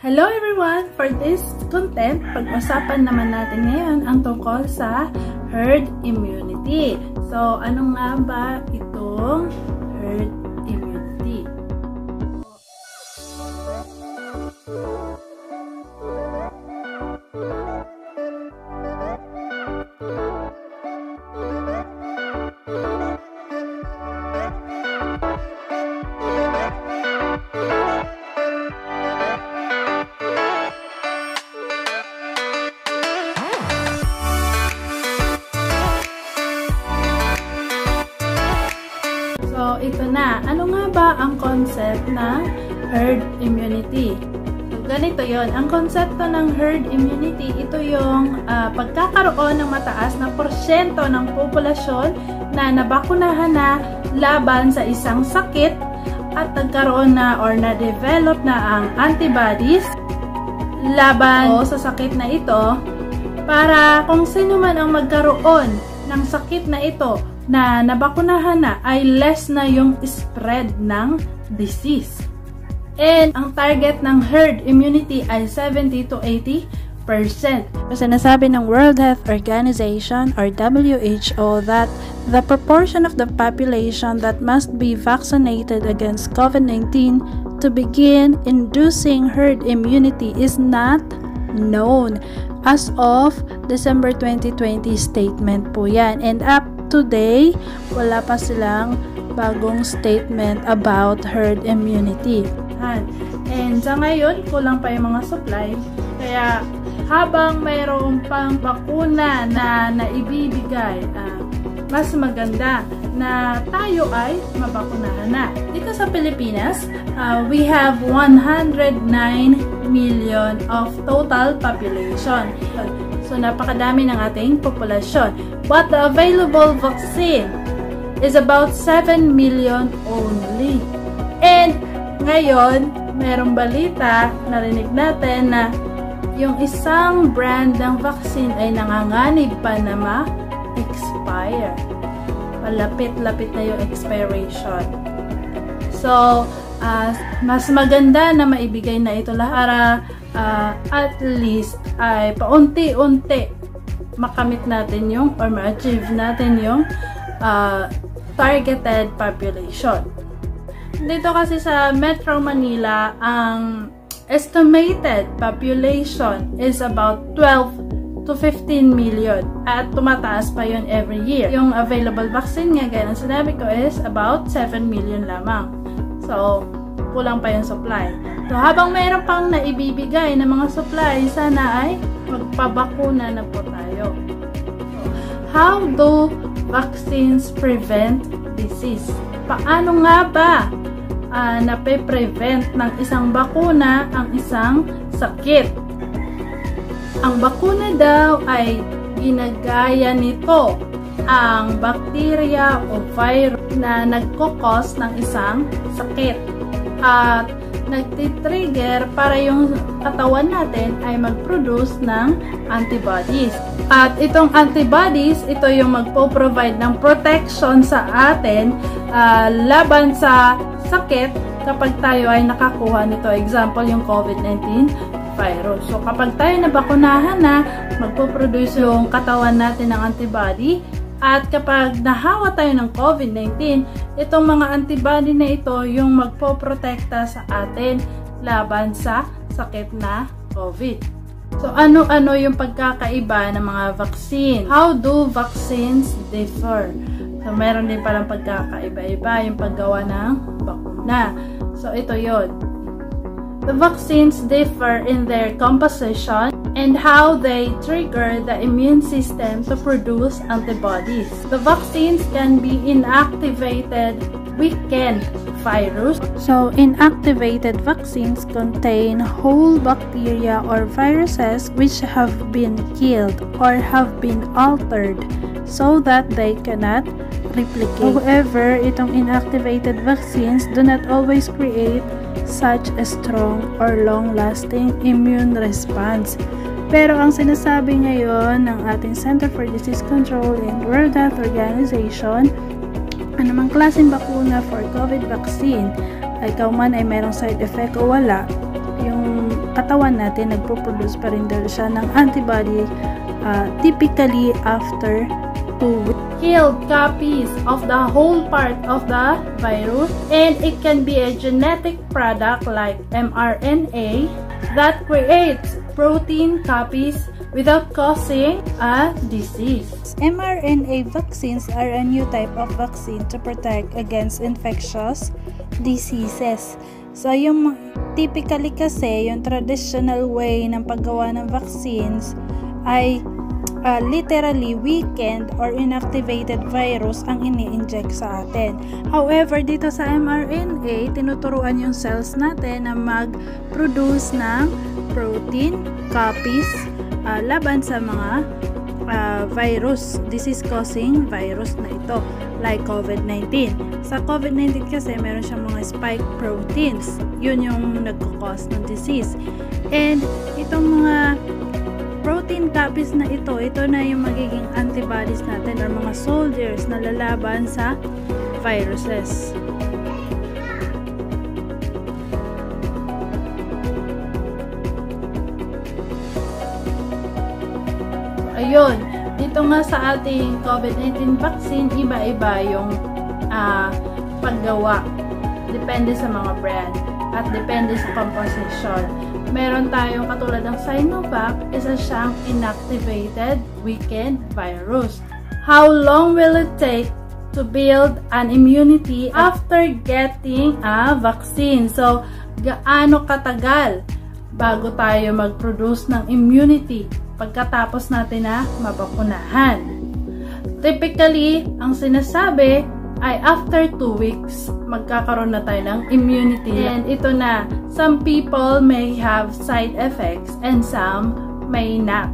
Hello everyone! For this content, pag-usapan naman natin ngayon ang tungkol sa herd immunity. So, ano nga ba itong herd immunity? So, ito na. Ano nga ba ang concept ng herd immunity? So, ganito yon. Ang konsepto ng herd immunity, ito yung pagkakaroon ng mataas na porsyento ng populasyon na nabakunahan na laban sa isang sakit at nagkaroon na or na-develop na ang antibodies laban sa sakit na ito para kung sino man ang magkaroon ng sakit na ito na nabakunahan na ay less na yung spread ng disease. And ang target ng herd immunity ay 70 to 80%. Sinasabi ng World Health Organization or WHO that the proportion of the population that must be vaccinated against COVID-19 to begin inducing herd immunity is not known as of December 2020 statement po yan. And up today, wala pa silang bagong statement about herd immunity. And sa ngayon, kulang pa yung mga supply. Kaya habang mayroon pang bakuna na naibibigay, mas maganda na tayo ay mabakunahan na. Dito sa Pilipinas, we have 109 million of total population. So, napakadami ng ating populasyon. But the available vaccine is about 7 million only. And ngayon, merong balita, narinig natin na yung isang brand ng vaccine ay nanganganib pa na ma-expire. Malapit-lapit na yung expiration. So, mas maganda na maibigay na ito para at least ay paunti-unti makamit natin yung or ma-achieve natin yung targeted population. Dito kasi sa Metro Manila, ang estimated population is about 12 to 15 million at tumataas pa yun every year. Yung available vaccine nga, gaya ng sinabi ko, is about 7 million lamang. So, kulang pa yung supply. So, habang mayroon pang naibibigay na mga supply, sana ay magpabakuna na po tayo. So, how do vaccines prevent disease? Paano nga ba nape-prevent ng isang bakuna ang isang sakit? Ang bakuna daw ay ginagaya nito ang bakterya o virus na nagkukos ng isang sakit at nagtitrigger para yung katawan natin ay mag-produce ng antibodies. At itong antibodies, ito yung magpo-provide ng protection sa atin laban sa sakit kapag tayo ay nakakuha nito. Example, yung COVID-19 virus. So, kapag tayo nabakunahan na, magpo-produce yung katawan natin ng antibody. At kapag nahawa tayo ng COVID-19, itong mga antibody na ito yung magpoprotekta sa atin laban sa sakit na COVID. So, ano-ano yung pagkakaiba ng mga vaccine? How do vaccines differ? So, meron din palang pagkakaiba-iba yung paggawa ng bakuna. So, ito yon. The vaccines differ in their composition and how they trigger the immune system to produce antibodies. The vaccines can be inactivated, weakened virus. So, inactivated vaccines contain whole bacteria or viruses which have been killed or have been altered so that they cannot replicate. However, itong inactivated vaccines do not always create such a strong or long-lasting immune response. Pero ang sinasabi ngayon ng ating Center for Disease Control and World Health Organization, anumang klaseng bakuna for COVID vaccine, ay man ay merong side effect o wala, yung katawan natin nagpo-produce pa rin daw siya ng antibody typically after 2 weeks. Killed copies of the whole part of the virus, and it can be a genetic product like mRNA that creates protein copies without causing a disease. mRNA vaccines are a new type of vaccine to protect against infectious diseases. So, yung typically kasi, yung traditional way ng paggawa ng vaccines ay literally weakened or inactivated virus ang ini-inject sa atin. However, dito sa mRNA, tinuturuan yung cells natin na mag-produce ng protein copies laban sa mga virus, disease-causing virus na ito, like COVID-19. Sa COVID-19 kasi, meron siyang mga spike proteins. Yun yung nagkakos ng disease. And itong mga protein copies na ito na yung magiging antibodies natin or mga soldiers na lalaban sa viruses. Ayun, dito nga sa ating COVID-19 vaccine, iba-iba yung paggawa. Depende sa mga brand at depende sa composition. Meron tayong katulad ng Sinovac, isa siyang inactivated weakened virus. How long will it take to build an immunity after getting a vaccine? So, gaano katagal bago tayo mag-produce ng immunity pagkatapos natin na mabakunahan? Typically, ang sinasabi ay after 2 weeks, magkakaroon na tayo ng immunity. And ito na, some people may have side effects and some may not.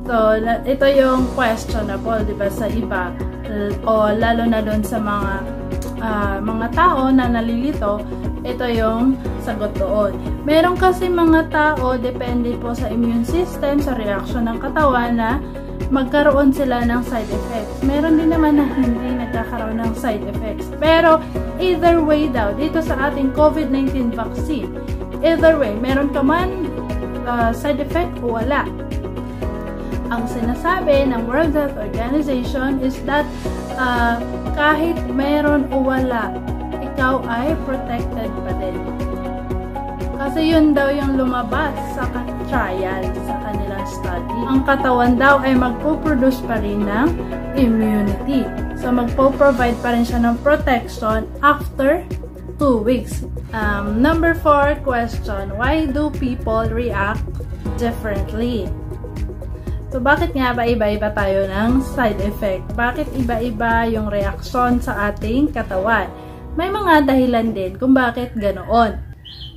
So, ito yung questionable, di ba, sa iba. O lalo na doon sa mga tao na nalilito, ito yung sagot doon. Meron kasi mga tao, depende po sa immune system, sa reaction ng katawan na magkaroon sila ng side effects. Meron din naman na hindi nagkakaroon ng side effects. Pero, either way daw, dito sa ating COVID-19 vaccine, either way, meron ka man side effect o wala. Ang sinasabi ng World Health Organization is that kahit meron o wala, ikaw ay protected pa din. Kasi yun daw yung lumabas sa trial, sa kanilang study. Ang katawan daw ay magpo-produce pa rin ng immunity. So, magpo-provide pa rin siya ng protection after 2 weeks. Number 4 question, why do people react differently? So, bakit nga ba iba-iba tayo ng side effect? Bakit iba-iba yung reaksyon sa ating katawan? May mga dahilan din kung bakit ganoon.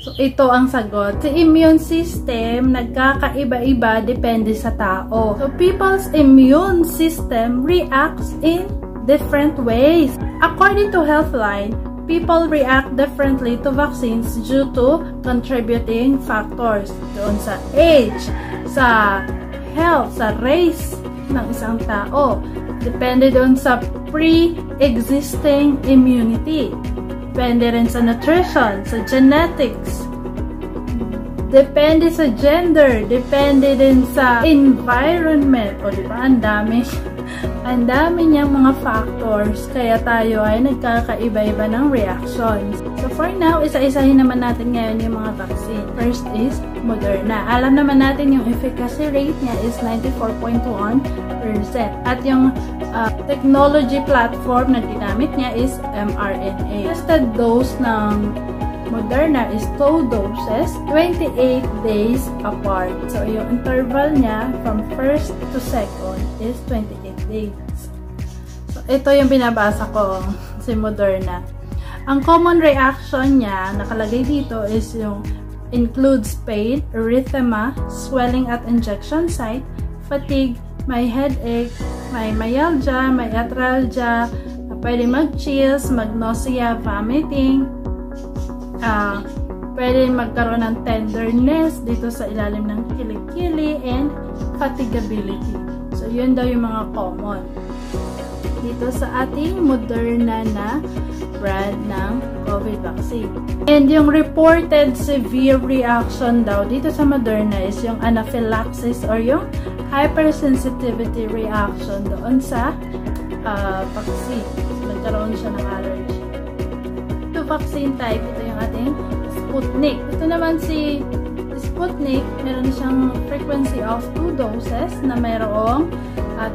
So, ito ang sagot. Sa immune system, nagkakaiba-iba depende sa tao. So, people's immune system reacts in different ways. According to Healthline, people react differently to vaccines due to contributing factors. Doon sa age, sa health, sa race ng isang tao. Depende doon sa pre-existing immunity. Depende rin sa nutrition, sa genetics. Depende sa gender. Depende din sa environment. O diba, ang dami niyang mga factors. Kaya tayo ay nagkakaiba-iba ng reactions. So for now, isa-isahin naman natin ngayon yung mga vaccine. First is Moderna. Alam naman natin yung efficacy rate niya is 94.1%. At yung technology platform na ginamit niya is mRNA. Tested dose ng Moderna is 2 doses, 28 days apart. So, yung interval niya from first to second is 28 days. So, ito yung binabasa ko, si Moderna. Ang common reaction niya, nakalagay dito, is yung includes pain, erythema, swelling at injection site, fatigue, may headache, may myalgia, may arthralgia, pwede mag-chills, mag-nausea, vomiting, pwede magkaroon ng tenderness dito sa ilalim ng kilikili, and fatigability. So, yun daw yung mga common. Dito sa ating Moderna na brand ng COVID vaccine. And yung reported severe reaction daw dito sa Moderna is yung anaphylaxis or yung hypersensitivity reaction doon sa vaccine. So, nagkaroon siya ng allergy. Ito vaccine type, ito yung ating Sputnik. Ito naman si Sputnik, meron siyang frequency of 2 doses na mayroong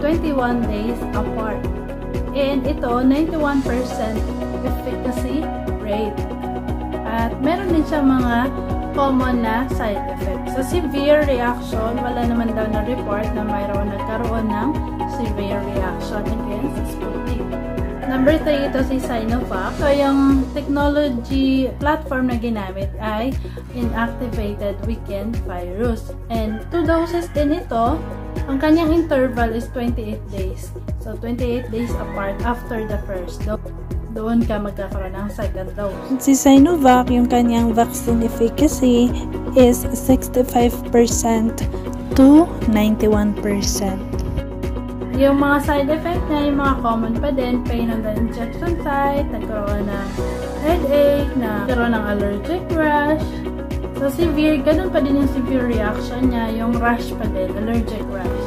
21 days apart. And ito, 91% efficacy rate. At meron din siyang mga common na side effects. Sa severe reaction, wala naman daw na report na mayroon nagkaroon ng severe reaction against Sputnik. Number 3, ito si Sinovac. So, yung technology platform na ginamit ay inactivated weekend virus. And 2 doses din ito. Ang kanyang interval is 28 days. So, 28 days apart after the first dose. Doon ka magkakaroon ng second dose. Si Sinovac, yung kanyang vaccine efficacy is 65% to 91%. Yung mga side effect niya, yung mga common pa din, pain on the injection site, nagkaroon ng headache, nagkaroon ng allergic rash. So, severe, ganun pa din yung severe reaction niya, yung rash pa din, allergic rash.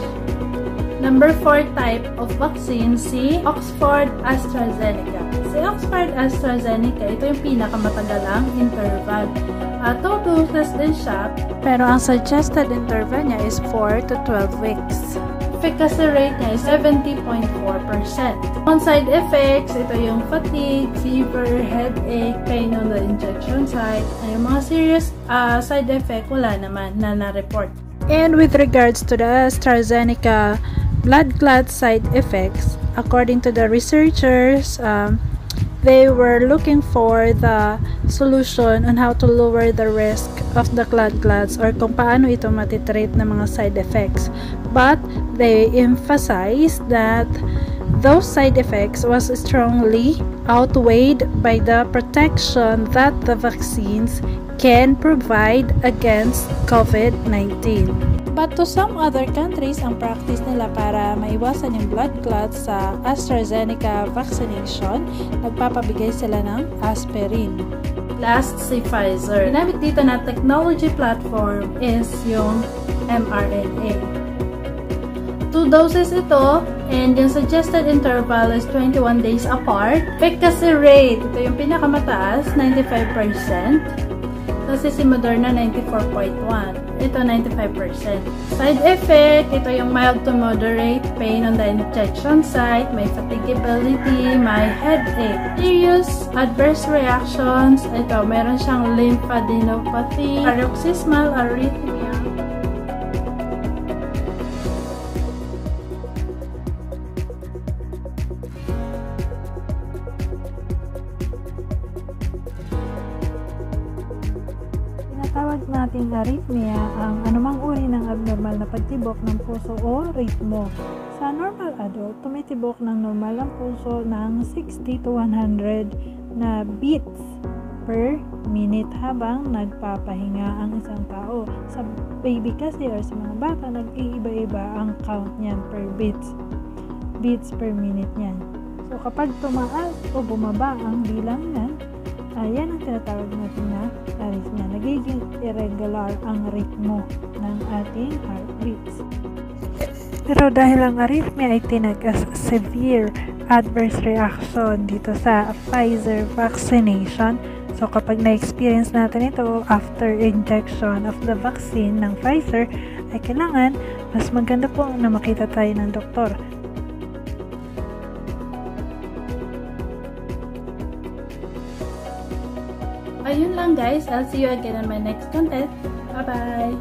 Number 4 type of vaccine, si Oxford AstraZeneca. Si Oxford AstraZeneca, ito yung pinakamatagal interval. 2 doses din siya, pero ang suggested interval niya is 4 to 12 weeks. Efficacy rate niya is 70.4%. On side effects, ito yung fatigue, fever, headache, pain on the injection site. Yung mga serious side effect, wala naman na na-report. And with regards to the AstraZeneca blood clot side effects, according to the researchers, they were looking for the solution on how to lower the risk of the blood clots or kung paano ito matitreat ng mga side effects. But they emphasized that those side effects was strongly outweighed by the protection that the vaccines can provide against COVID-19. But to some other countries, ang practice nila para maiwasan yung blood clots sa AstraZeneca vaccination, nagpapabigay sila ng aspirin. Last, si Pfizer. Ginamit dito na technology platform is yung mRNA. 2 doses ito, and yung suggested interval is 21 days apart. Efficacy rate, ito yung pinakamataas, 95%. Kasi si Moderna, 94.1%. Ito, 95%. Side effect, ito yung mild to moderate pain on the injection site, may fatigability, may headache. Serious adverse reactions, ito, meron siyang lymphadenopathy, paroxysmal arrhythmia. Tawag nating arrhythmia ang anumang uri ng abnormal na pagtibok ng puso o ritmo. Sa normal adult, tumitibok ng normal ang puso ng 60 to 100 na beats per minute habang nagpapahinga ang isang tao. Sa baby kasi or sa mga bata, nag-iiba-iba ang count niyan per beats per minute niyan. So kapag tumaas o bumaba ang bilang niyan, yan ang tinatawag natin na arrhythmia. Nagiging irregular ang ritmo ng ating heartbeats. Pero dahil ang arrhythmia ay tinag as severe adverse reaction dito sa Pfizer vaccination, so kapag na-experience natin ito after injection of the vaccine ng Pfizer, ay kailangan mas maganda po na makita tayo ng doktor. Ayun lang guys, I'll see you again on my next content. Bye-bye!